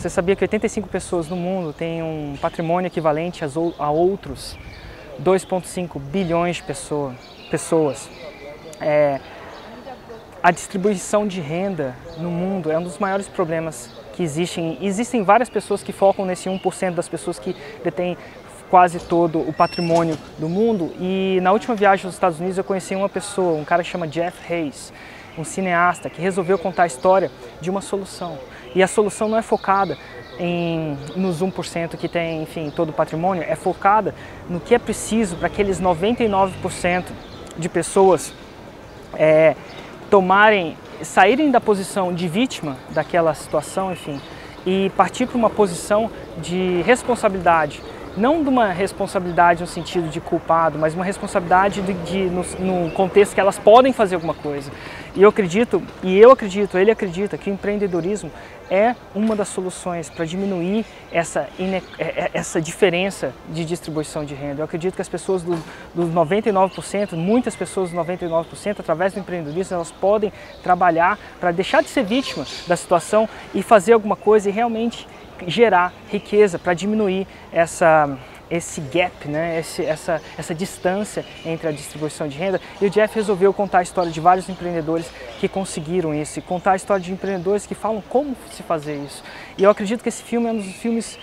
Você sabia que 85 pessoas no mundo têm um patrimônio equivalente a outros 2,5 bilhões de pessoas? A distribuição de renda no mundo é um dos maiores problemas que existem. Existem várias pessoas que focam nesse 1% das pessoas que detêm quase todo o patrimônio do mundo. E na última viagem aos Estados Unidos eu conheci uma pessoa, um cara que chama Jeff Hayes, um cineasta que resolveu contar a história de uma solução. E a solução não é focada nos 1% que tem, enfim, todo o patrimônio, é focada no que é preciso para aqueles 99% de pessoas saírem da posição de vítima daquela situação, enfim, e partir para uma posição de responsabilidade. Não de uma responsabilidade no sentido de culpado, mas uma responsabilidade no contexto que elas podem fazer alguma coisa. E eu acredito, ele acredita que o empreendedorismo é uma das soluções para diminuir essa diferença de distribuição de renda. Eu acredito que as pessoas dos 99%, muitas pessoas dos 99%, através do empreendedorismo, elas podem trabalhar para deixar de ser vítima da situação e fazer alguma coisa e realmente gerar riqueza, para diminuir esse gap, né? essa distância entre a distribuição de renda. E o Jeff resolveu contar a história de vários empreendedores que conseguiram isso, e contar a história de empreendedores que falam como se fazer isso. E eu acredito que esse filme é um dos filmes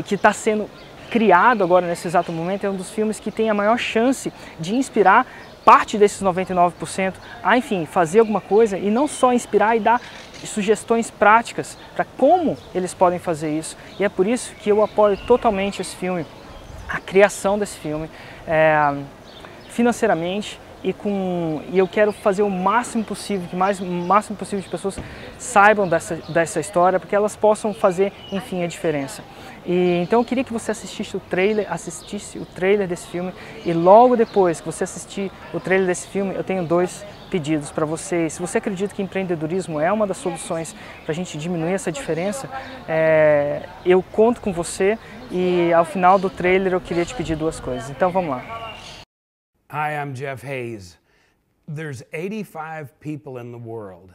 que está sendo criado agora nesse exato momento, é um dos filmes que tem a maior chance de inspirar parte desses 99% a, enfim, fazer alguma coisa, e não só inspirar e dar sugestões práticas para como eles podem fazer isso. E é por isso que eu apoio totalmente esse filme, a criação desse filme, financeiramente, e eu quero fazer o máximo possível, que o máximo possível de pessoas saibam dessa história, porque elas possam fazer, enfim, a diferença. Então eu queria que você assistisse o trailer desse filme, e logo depois que você assistir o trailer desse filme, eu tenho 2 pedidos para você. Se você acredita que empreendedorismo é uma das soluções para a gente diminuir essa diferença, eu conto com você, e ao final do trailer eu queria te pedir 2 coisas. Então vamos lá. Hi, I'm Jeff Hayes. There's 85 people in the world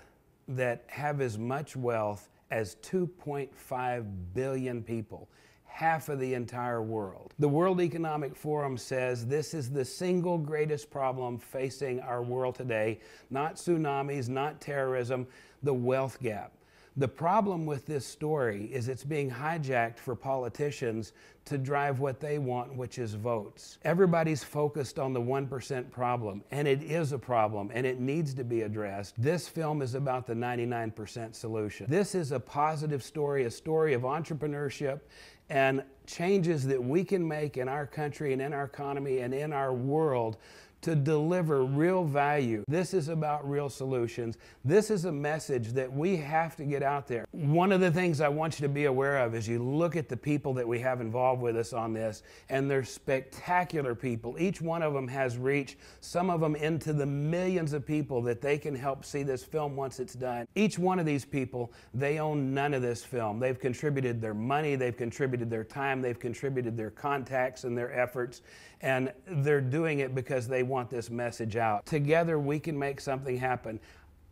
that have as much wealth as 2.5 billion people, half of the entire world. The World Economic Forum says this is the single greatest problem facing our world today, not tsunamis, not terrorism, the wealth gap. The problem with this story is it's being hijacked for politicians to drive what they want, which is votes. Everybody's focused on the 1% problem, and it is a problem, and it needs to be addressed. This film is about the 99% solution. This is a positive story, a story of entrepreneurship and changes that we can make in our country and in our economy and in our world to deliver real value. This is about real solutions. This is a message that we have to get out there. One of the things I want you to be aware of is you look at the people that we have involved with us on this, and they're spectacular people. Each one of them has reached, some of them into the millions of people that they can help see this film once it's done. Each one of these people, they own none of this film. They've contributed their money, they've contributed their time, they've contributed their contacts and their efforts, and they're doing it because they want this message out. Together we can make something happen.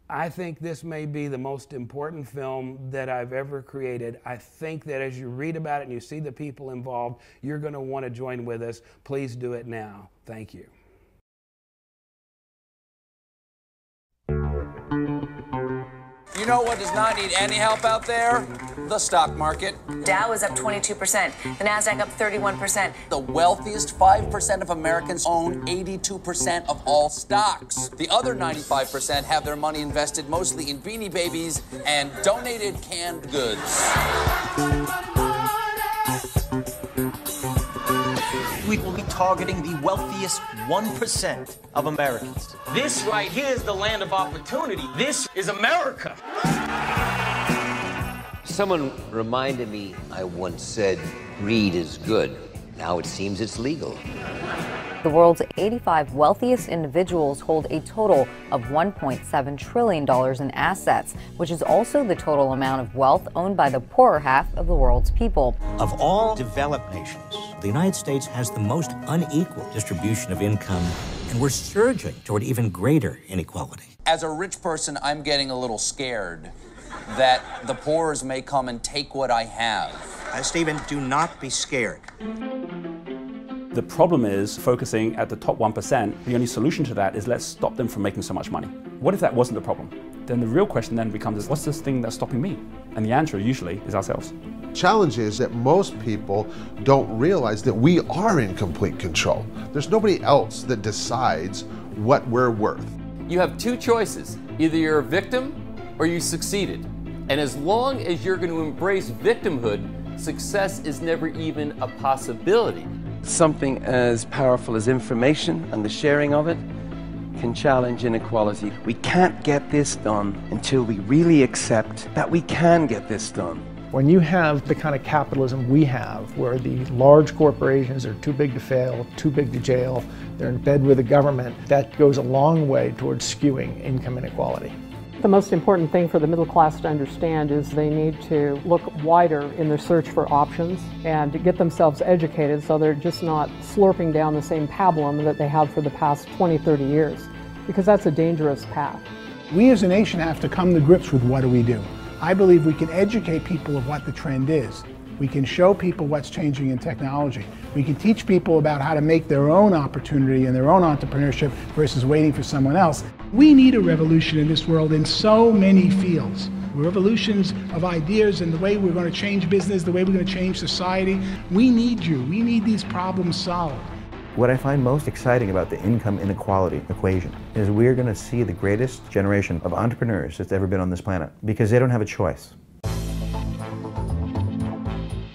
I think this may be the most important film that I've ever created. I think that as you read about it and you see the people involved, you're going to want to join with us. Please do it now. Thank you. You know what does not need any help out there? The stock market. Dow is up 22%, the NASDAQ up 31%. The wealthiest 5% of Americans own 82% of all stocks. The other 95% have their money invested mostly in Beanie Babies and donated canned goods. We will be targeting the wealthiest 1% of Americans. This right here is the land of opportunity. This is America. Someone reminded me I once said, greed is good. Now it seems it's legal. The world's 85 wealthiest individuals hold a total of $1.7 trillion in assets, which is also the total amount of wealth owned by the poorer half of the world's people. Of all developed nations, the United States has the most unequal distribution of income, and we're surging toward even greater inequality. As a rich person, I'm getting a little scared. that the poor's may come and take what I have. Stephen, do not be scared. The problem is focusing at the top 1%. The only solution to that is let's stop them from making so much money. What if that wasn't the problem? Then the real question then becomes, what's this thing that's stopping me? And the answer usually is ourselves. Challenge is that most people don't realize that we are in complete control. There's nobody else that decides what we're worth. You have two choices. Either you're a victim or you succeeded. And as long as you're going to embrace victimhood, success is never even a possibility. Something as powerful as information and the sharing of it can challenge inequality. We can't get this done until we really accept that we can get this done. When you have the kind of capitalism we have, where the large corporations are too big to fail, too big to jail, they're in bed with the government, that goes a long way towards skewing income inequality. The most important thing for the middle class to understand is they need to look wider in their search for options and to get themselves educated so they're just not slurping down the same pablum that they have for the past 20, 30 years, because that's a dangerous path. We as a nation have to come to grips with what do we do. I believe we can educate people of what the trend is. We can show people what's changing in technology. We can teach people about how to make their own opportunity and their own entrepreneurship versus waiting for someone else. We need a revolution in this world in so many fields. Revolutions of ideas and the way we're going to change business, the way we're going to change society. We need you. We need these problems solved. What I find most exciting about the income inequality equation is we're going to see the greatest generation of entrepreneurs that's ever been on this planet because they don't have a choice.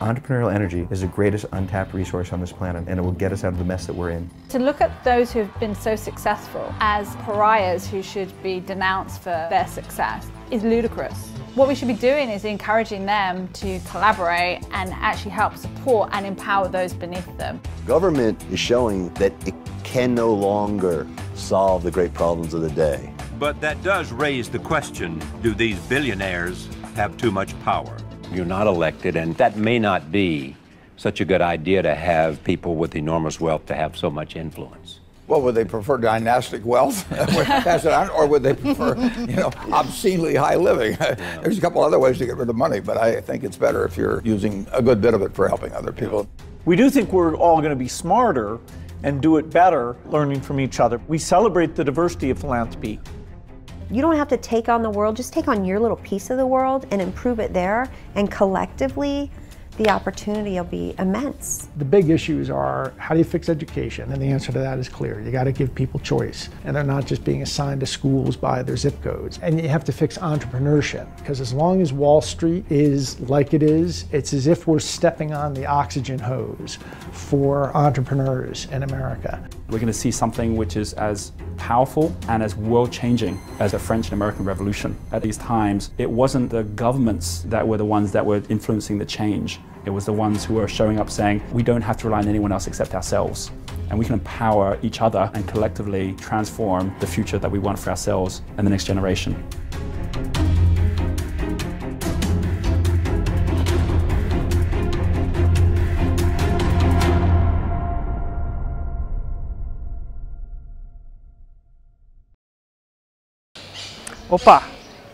Entrepreneurial energy is the greatest untapped resource on this planet, and it will get us out of the mess that we're in. To look at those who have been so successful as pariahs who should be denounced for their success is ludicrous. What we should be doing is encouraging them to collaborate and actually help support and empower those beneath them. Government is showing that it can no longer solve the great problems of the day. But that does raise the question, do these billionaires have too much power? You're not elected, and that may not be such a good idea to have people with enormous wealth to have so much influence. Well, would they prefer dynastic wealth, or would they prefer, obscenely high living? There's a couple other ways to get rid of money, but I think it's better if you're using a good bit of it for helping other people. We do think we're all going to be smarter and do it better, learning from each other. We celebrate the diversity of philanthropy. You don't have to take on the world, just take on your little piece of the world and improve it there, and collectively, the opportunity will be immense. The big issues are, how do you fix education? And the answer to that is clear. You got to give people choice. And they're not just being assigned to schools by their zip codes. And you have to fix entrepreneurship, because as long as Wall Street is like it is, it's as if we're stepping on the oxygen hose for entrepreneurs in America. We're going to see something which is as powerful and as world-changing as the French and American Revolution. At these times, it wasn't the governments that were the ones that were influencing the change. It was the ones who were showing up saying, we don't have to rely on anyone else except ourselves. And we can empower each other and collectively transform the future that we want for ourselves and the next generation. Opa,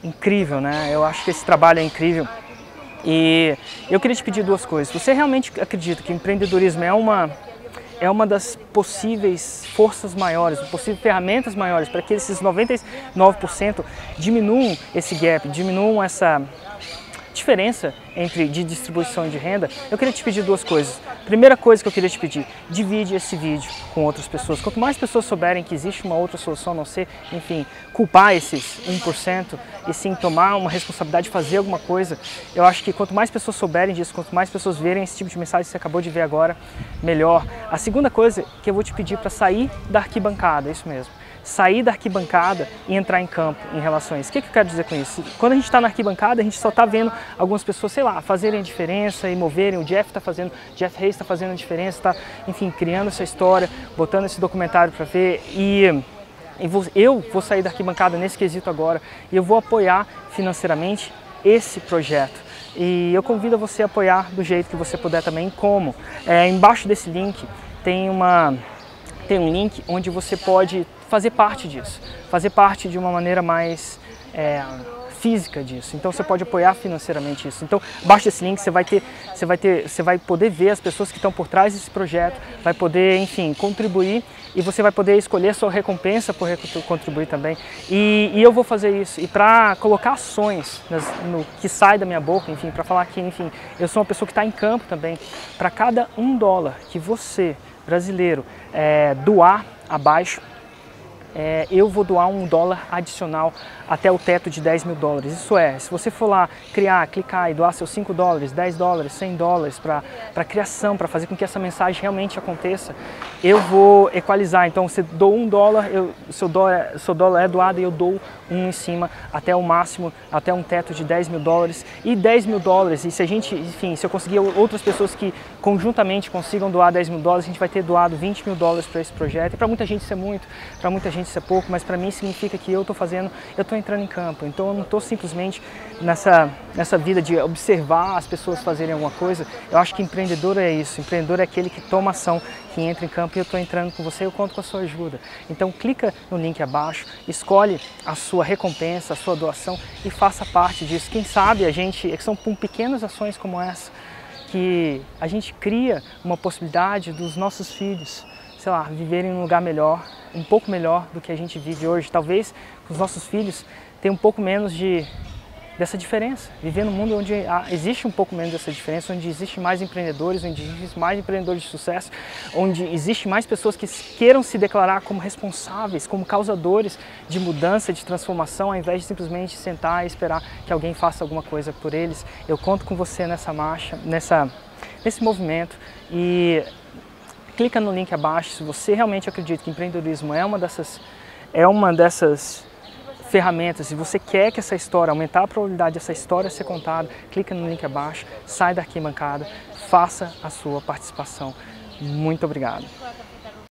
incrível, né? Eu acho que esse trabalho é incrível. E eu queria te pedir duas coisas. Você realmente acredita que o empreendedorismo é uma das possíveis forças maiores, possíveis ferramentas maiores para que esses 99% diminuam esse gap, diminuam essa diferença de distribuição de renda? Eu queria te pedir duas coisas. Primeira coisa que eu queria te pedir, divide esse vídeo com outras pessoas. Quanto mais pessoas souberem que existe uma outra solução, a não ser, enfim, culpar esses 1% e sim tomar uma responsabilidade de fazer alguma coisa, eu acho que quanto mais pessoas souberem disso, quanto mais pessoas verem esse tipo de mensagem que você acabou de ver agora, melhor. A segunda coisa que eu vou te pedir para sair da arquibancada, é isso mesmo. Sair da arquibancada e entrar em campo em relação a isso. O que eu quero dizer com isso? Quando a gente está na arquibancada, a gente só está vendo algumas pessoas, sei lá, fazerem a diferença e moverem. O Jeff Hayes está fazendo a diferença, está, enfim, criando essa história, botando esse documentário para ver. Eu vou sair da arquibancada nesse quesito agora e eu vou apoiar financeiramente esse projeto. E eu convido você a apoiar do jeito que você puder também. Como? Embaixo desse link tem um link onde você pode fazer parte disso, fazer parte de uma maneira mais física disso. Então você pode apoiar financeiramente isso. Então baixa esse link, você vai poder ver as pessoas que estão por trás desse projeto, vai poder, enfim, contribuir e você vai poder escolher a sua recompensa por contribuir também. E eu vou fazer isso. E para colocar ações no que sai da minha boca, enfim, para falar que, enfim, eu sou uma pessoa que está em campo também. Para cada $1 que você, brasileiro, doar abaixo, eu vou doar $1 adicional até o teto de $10 mil. Isso é, se você for lá clicar e doar seus $5, $10, $100 para criação, para fazer com que essa mensagem realmente aconteça, eu vou equalizar. Então você doa $1, seu dólar é doado e eu dou um em cima até o máximo, até um teto de $10 mil. E $10 mil, e se a gente, enfim, se eu conseguir outras pessoas que conjuntamente consigam doar $10 mil, a gente vai ter doado $20 mil para esse projeto. E para muita gente isso é muito, para muita gente isso é pouco, mas para mim significa que eu estou entrando em campo. Então eu não estou simplesmente nessa vida de observar as pessoas fazerem alguma coisa. Eu acho que empreendedor é isso. Empreendedor é aquele que toma ação, que entra em campo, e eu estou entrando com você, eu conto com a sua ajuda. Então clica no link abaixo, escolhe a sua recompensa, a sua doação e faça parte disso. Quem sabe são com pequenas ações como essa que a gente cria uma possibilidade dos nossos filhos, sei lá, viverem em um lugar melhor, um pouco melhor do que a gente vive hoje. Talvez os nossos filhos tenham um pouco menos dessa diferença. Viver num mundo onde existe um pouco menos dessa diferença, onde existe mais empreendedores, onde existe mais empreendedores de sucesso, onde existe mais pessoas que queiram se declarar como responsáveis, como causadores de mudança, de transformação, ao invés de simplesmente sentar e esperar que alguém faça alguma coisa por eles. Eu conto com você nessa marcha, nesse movimento, e clica no link abaixo se você realmente acredita que empreendedorismo é uma dessas ferramentas, se você quer que essa história, aumentar a probabilidade dessa história ser contada, clica no link abaixo, sai da arquibancada, faça a sua participação. Muito obrigado.